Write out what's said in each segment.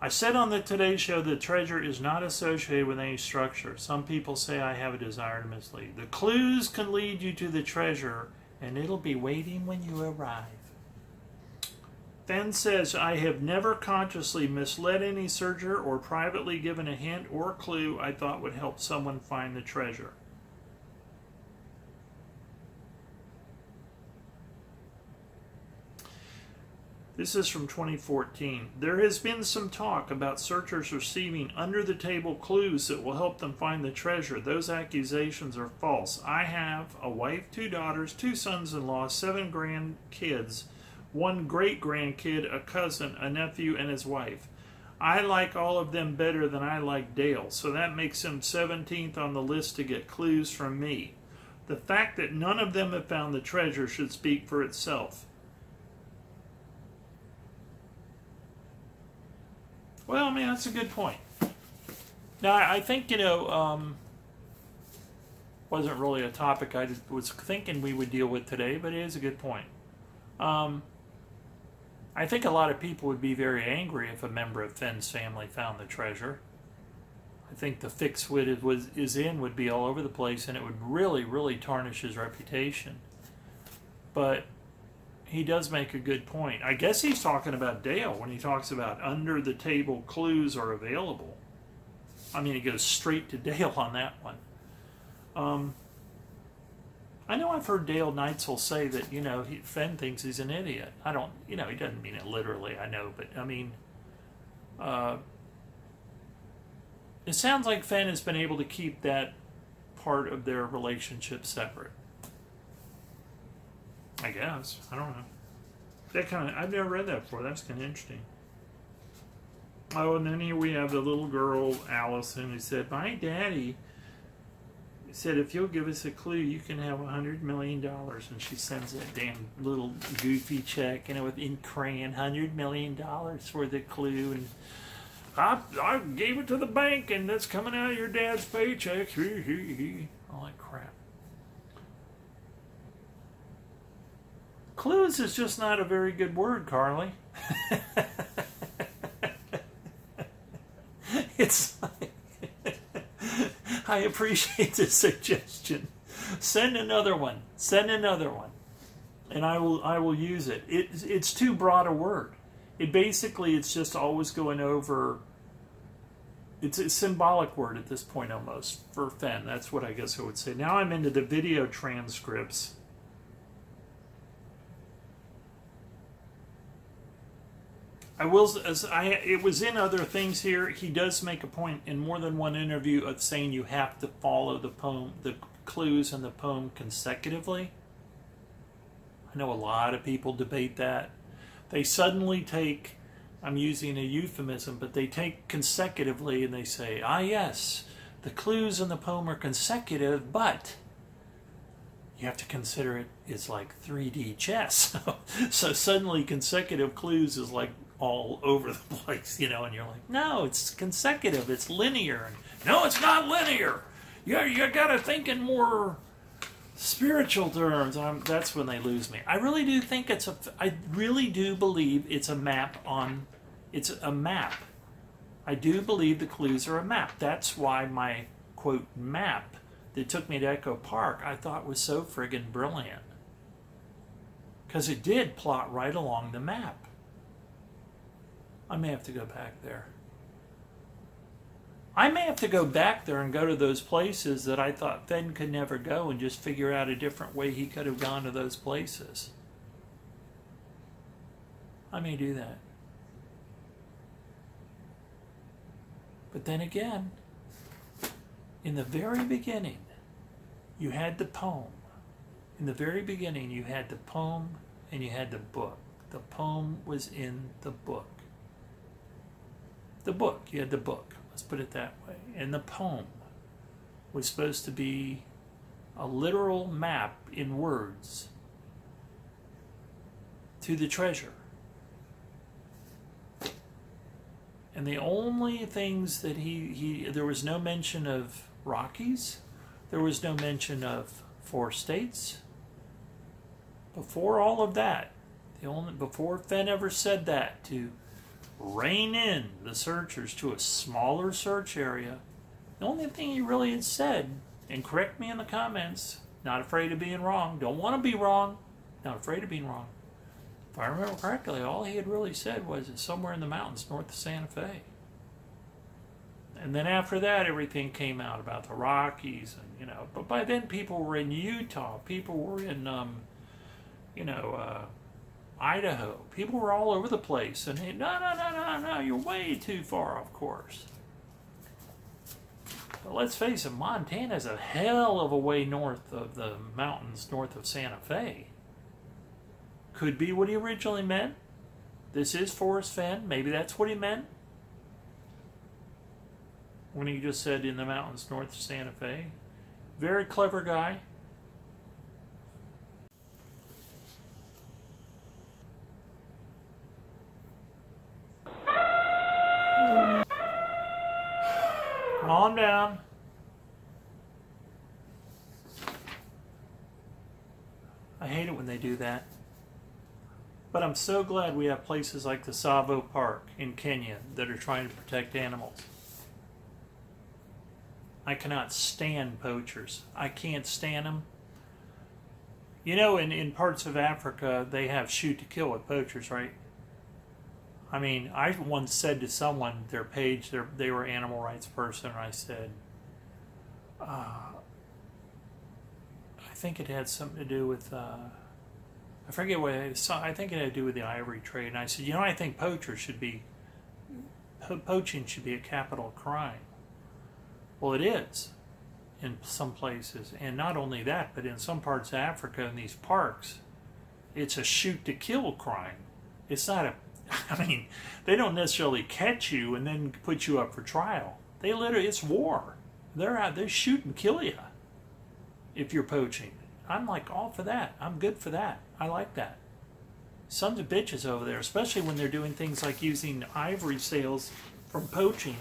I said on the Today Show the treasure is not associated with any structure. Some people say I have a desire to mislead. The clues can lead you to the treasure, and it'll be waiting when you arrive. Fenn says, I have never consciously misled any searcher or privately given a hint or clue I thought would help someone find the treasure. This is from 2014. There has been some talk about searchers receiving under-the-table clues that will help them find the treasure. Those accusations are false. I have a wife, 2 daughters, 2 sons-in-law, 7 grandkids, 1 great-grandkid, a cousin, a nephew, and his wife. I like all of them better than I like Dale, so that makes him 17th on the list to get clues from me. The fact that none of them have found the treasure should speak for itself. Well, I mean, that's a good point. Now, I think, you know, wasn't really a topic I was thinking we would deal with today, but it is a good point. I think a lot of people would be very angry if a member of Fenn's family found the treasure. I think the fix it is in would be all over the place, and it would really, really tarnish his reputation. But he does make a good point. I guess he's talking about Dale when he talks about under-the-table clues are available. I mean, he goes straight to Dale on that one. I know I've heard Dale Neitzel say that, you know, Fenn thinks he's an idiot. I don't, you know, he doesn't mean it literally, I know, but, I mean, it sounds like Fenn has been able to keep that part of their relationship separate. I guess. I don't know. That kind of, I've never read that before. That's kind of interesting. Oh, and then here we have the little girl, Allison, who said, my daddy said, if you'll give us a clue, you can have $100 million. And she sends that damn little goofy check, you know, in crayon, $100 million for the clue. And I gave it to the bank, and that's coming out of your dad's paycheck. All that crap. Clues is just not a very good word, Carly. It's like, I appreciate the suggestion. Send another one. Send another one, and I will use it. It's too broad a word. It's just always going over. It's a symbolic word at this point almost for Fenn. That's what I guess I would say. Now I'm into the video transcripts. It was in other things here. He does make a point in more than one interview of saying you have to follow the poem, the clues in the poem consecutively. I know a lot of people debate that. They suddenly take, I'm using a euphemism, but they take consecutively and they say, ah yes, the clues in the poem are consecutive, but you have to consider it is like 3D chess. So suddenly consecutive clues is like all over the place, you know, and you're like, no, it's consecutive, it's linear. And, no, it's not linear. You got to think in more spiritual terms. That's when they lose me. I really do think I really do believe it's a map on, it's a map. I do believe the clues are a map. That's why my, quote, map that took me to Echo Park I thought was so friggin' brilliant. Because it did plot right along the map. I may have to go back there. I may have to go back there and go to those places that I thought Fenn could never go and just figure out a different way he could have gone to those places. I may do that. But then again, in the very beginning, you had the poem. In the very beginning, you had the poem and you had the book. The poem was in the book. The book, you had the book, let's put it that way. And the poem was supposed to be a literal map in words to the treasure. And the only things that there was no mention of Rockies, there was no mention of 4 states. Before all of that, before Fenn ever said that to rein in the searchers to a smaller search area. The only thing he really had said, and correct me in the comments, not afraid of being wrong, don't want to be wrong, not afraid of being wrong. If I remember correctly, all he had really said was it's somewhere in the mountains north of Santa Fe. And then after that, everything came out about the Rockies, and but by then people were in Utah, people were in, Idaho, people were all over the place, and no, you're way too far off course. But let's face it, Montana's a hell of a way north of the mountains, north of Santa Fe. Could be what he originally meant. This is Forrest Fenn, maybe that's what he meant when he just said in the mountains north of Santa Fe. Very clever guy. Calm down. I hate it when they do that. But I'm so glad we have places like the Tsavo Park in Kenya that are trying to protect animals. I cannot stand poachers. I can't stand them. In parts of Africa, they have shoot to kill with poachers, right? I mean, I once said to someone, their page, they were an animal rights person, and I said, I think it had something to do with, I forget what it was, I think it had to do with the ivory trade. And I said, I think poaching should be a capital crime. Well, it is in some places. And not only that, but in some parts of Africa, in these parks, it's a shoot-to-kill crime. It's not they don't necessarily catch you and then put you up for trial. It's war. They're out, they shoot and kill you if you're poaching. I'm like all for that. I'm good for that. I like that. Sons of bitches over there, especially when they're doing things like using ivory sales from poaching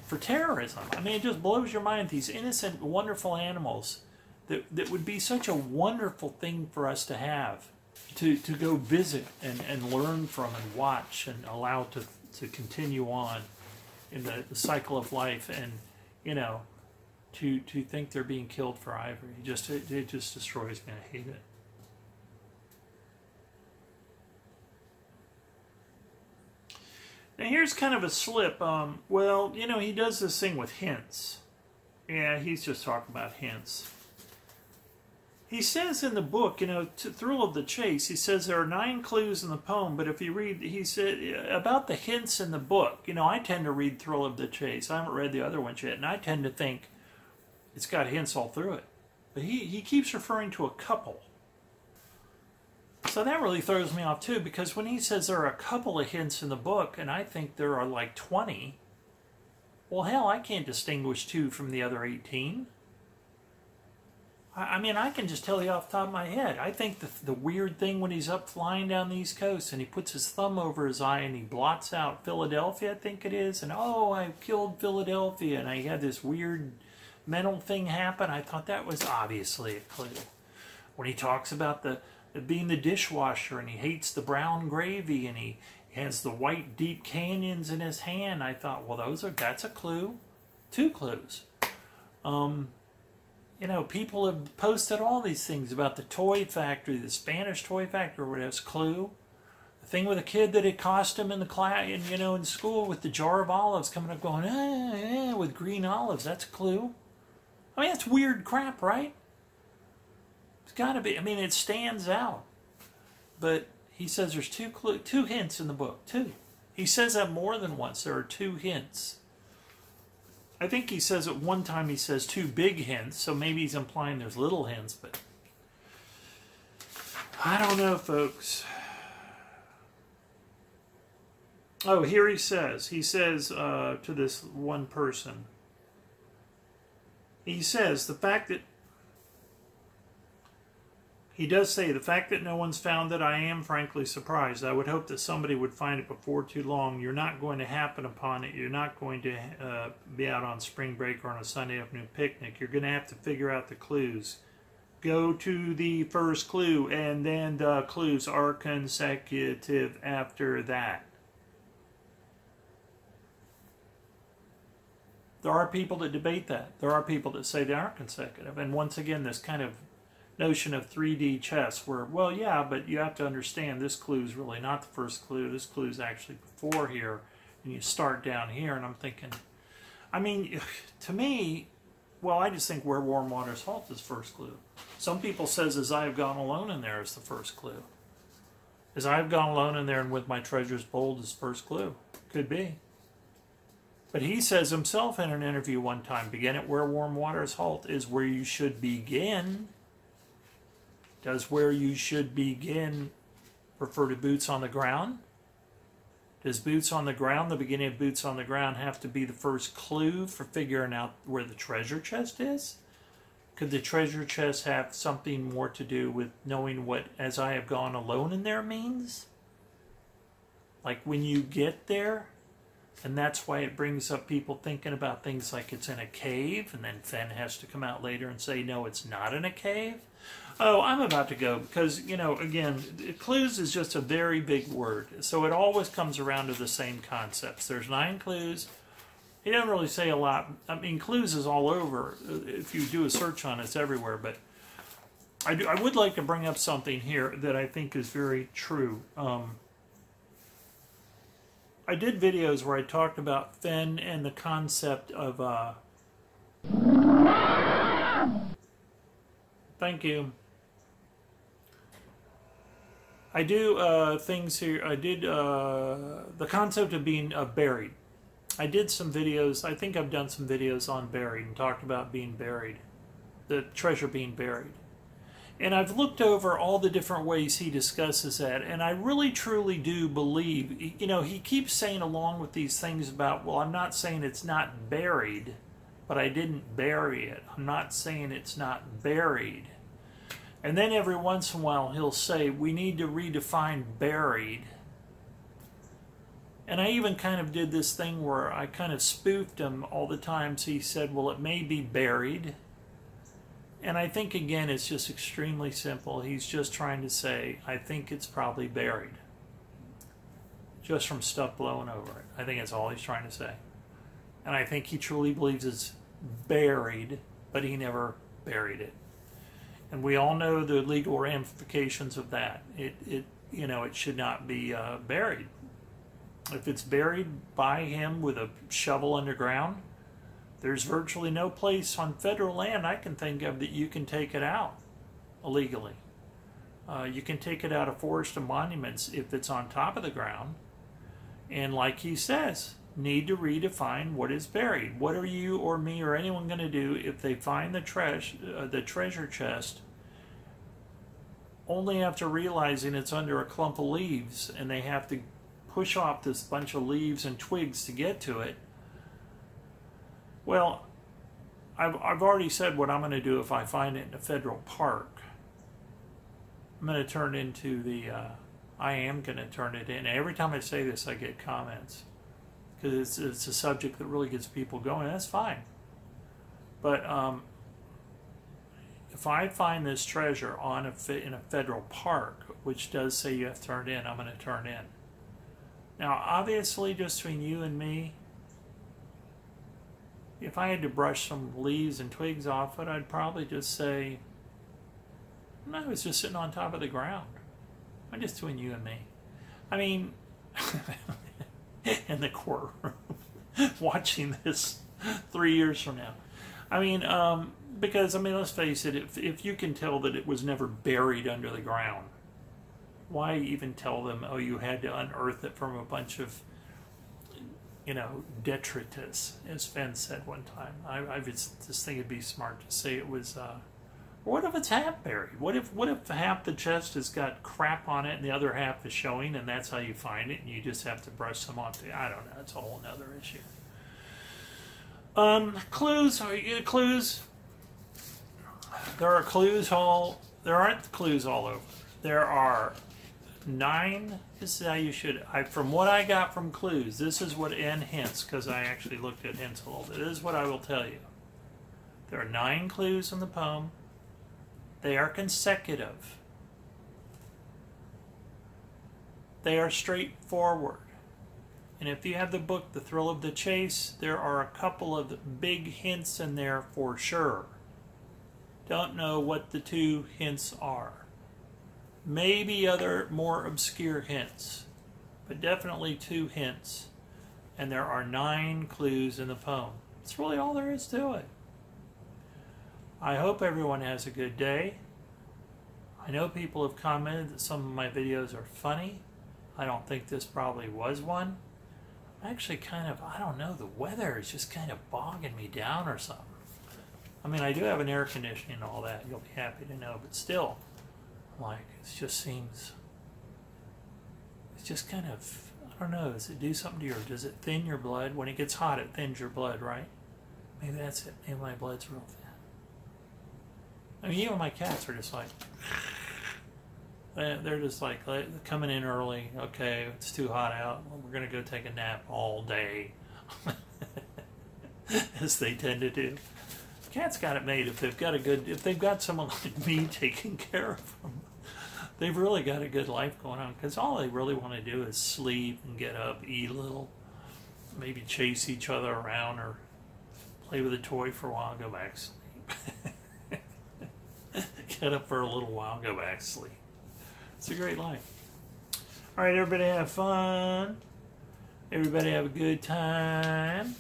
for terrorism. I mean, it just blows your mind. These innocent, wonderful animals that would be such a wonderful thing for us to have, to go visit and learn from and watch and allow to continue on in the cycle of life, and to think they're being killed for ivory. It just destroys me. I hate it. Now here's kind of a slip. Well, he does this thing with hints. Yeah, he's just talking about hints. He says in the book, Thrill of the Chase, he says there are 9 clues in the poem, but if you read, he said, about the hints in the book, I tend to read Thrill of the Chase. I haven't read the other ones yet, and I tend to think it's got hints all through it. But he keeps referring to a couple. So that really throws me off too, because when he says there are a couple of hints in the book, and I think there are like 20, well, hell, I can't distinguish 2 from the other 18. I mean, I can just tell you off the top of my head. I think the weird thing when he's up flying down the East Coast and he puts his thumb over his eye and he blots out Philadelphia, I think it is, and oh, I killed Philadelphia, and I had this weird mental thing happen. I thought that was obviously a clue. When he talks about being the dishwasher and he hates the brown gravy and he has the white deep canyons in his hand, I thought, well, that's a clue. 2 clues. People have posted all these things about the toy factory, the Spanish toy factory, where that's clue. The thing with a kid that it cost him in the class, in school, with the jar of olives coming up going, with green olives, that's a clue. I mean, that's weird crap, right? It's got to be. I mean, it stands out. But he says there's 2 hints in the book. 2. He says that more than once. There are 2 hints. I think he says at one time, he says 2 big hints, so maybe he's implying there's little hints, but I don't know, folks. Oh, here he says to this one person, he says the fact that no one's found it, I am frankly surprised. I would hope that somebody would find it before too long. You're not going to happen upon it. You're not going to be out on spring break or on a Sunday afternoon picnic. You're going to have to figure out the clues. Go to the first clue, and then the clues are consecutive after that. There are people that debate that. There are people that say they aren't consecutive. And once again, this kind of notion of 3D chess where, well, yeah, but you have to understand this clue is really not the first clue. This clue is actually before here. And you start down here. And I'm thinking, I mean, to me, well, I just think Where Warm Waters Halt is first clue. Some people says As I Have Gone Alone in there is the first clue. As I Have Gone Alone in there and With My Treasures Bold is first clue. Could be. But he says himself in an interview one time, begin at Where Warm Waters Halt is where you should begin. Does where you should begin refer to Boots on the Ground? Does Boots on the Ground, the beginning of Boots on the Ground, have to be the first clue for figuring out where the treasure chest is? Could the treasure chest have something more to do with knowing what As I Have Gone Alone in there means? Like when you get there, and that's why it brings up people thinking about things like it's in a cave, and then Fenn has to come out later and say, no, it's not in a cave. Oh, I'm about to go because, you know, again, clues is just a very big word. So it always comes around to the same concepts. There's 9 clues. He doesn't really say a lot. I mean, clues is all over. If you do a search on it, it's everywhere. But I would like to bring up something here that I think is very true. I did videos where I talked about Fenn and the concept of... Thank you. I do things here. I did the concept of being buried. I did some videos. I think I've done some videos on buried and talked about being buried. The treasure being buried. And I've looked over all the different ways he discusses that, and I really truly do believe, you know, he keeps saying along with these things about, well, I'm not saying it's not buried, but I didn't bury it. I'm not saying it's not buried. And then every once in a while he'll say, we need to redefine buried. And I even kind of did this thing where I kind of spoofed him all the times he said, well, it may be buried. And I think, again, it's just extremely simple. He's just trying to say, I think it's probably buried. Just from stuff blowing over it. I think that's all he's trying to say. And I think he truly believes it's buried, but he never buried it. And we all know the legal ramifications of that. It should not be buried. If it's buried by him with a shovel underground, there's virtually no place on federal land I can think of that you can take it out illegally. You can take it out of forests and monuments if it's on top of the ground. And like he says, need to redefine what is buried. What are you or me or anyone going to do if they find the treasure chest only after realizing it's under a clump of leaves and they have to push off this bunch of leaves and twigs to get to it? Well, I've already said what I'm going to do if I find it in a federal park. I'm going to turn into the, I am going to turn it in. And every time I say this, I get comments. Because it's a subject that really gets people going. That's fine. But if I find this treasure in a federal park, which does say you have to turn it in, I'm going to turn in. Now, obviously, just between you and me, if I had to brush some leaves and twigs off it, I'd probably just say, no, it's just sitting on top of the ground. I'm just between you and me. I mean, in the courtroom, watching this 3 years from now. I mean, because, I mean, let's face it, if you can tell that it was never buried under the ground, why even tell them, oh, you had to unearth it from a bunch of, you know, detritus, as Fenn said one time. I just think it'd be smart to say it was, what if it's half buried? What if half the chest has got crap on it and the other half is showing, and that's how you find it, and you just have to brush some off? I don't know, it's a whole other issue. Clues, clues. There are clues there aren't clues all over. There are 9, this is how you should, from what I got from clues, this is what, and hints, because I actually looked at hints a little bit, this is what I will tell you. There are 9 clues in the poem. They are consecutive. They are straightforward. And if you have the book, The Thrill of the Chase, there are a couple of big hints in there for sure. Don't know what the 2 hints are. Maybe other more obscure hints, but definitely 2 hints. And there are 9 clues in the poem. That's really all there is to it. I hope everyone has a good day. I know people have commented that some of my videos are funny. I don't think this probably was one. I'm actually kind of, I don't know, the weather is just kind of bogging me down or something. I mean, I do have an air conditioning and all that, you'll be happy to know, but still, like, it just seems, it's just kind of, I don't know, does it do something to your, does it thin your blood? When it gets hot, it thins your blood, right? Maybe that's it, maybe my blood's real thin. I mean, even my cats are just like, they're just like coming in early. Okay, it's too hot out. Well, we're gonna go take a nap all day, as they tend to do. Cats got it made. If they've got someone like me taking care of them, they've really got a good life going on. Because all they really want to do is sleep and get up, eat a little, maybe chase each other around or play with a toy for a while, and go back to sleep. Get up for a little while, go back to sleep. It's a great life. All right, everybody have fun. Everybody have a good time.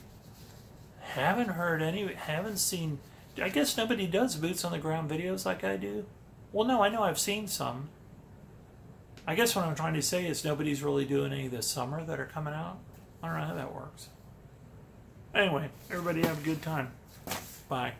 Haven't seen, I guess nobody does boots on the ground videos like I do. Well, no, I know I've seen some. I guess what I'm trying to say is nobody's really doing any this summer that are coming out. I don't know how that works. Anyway, everybody have a good time. Bye.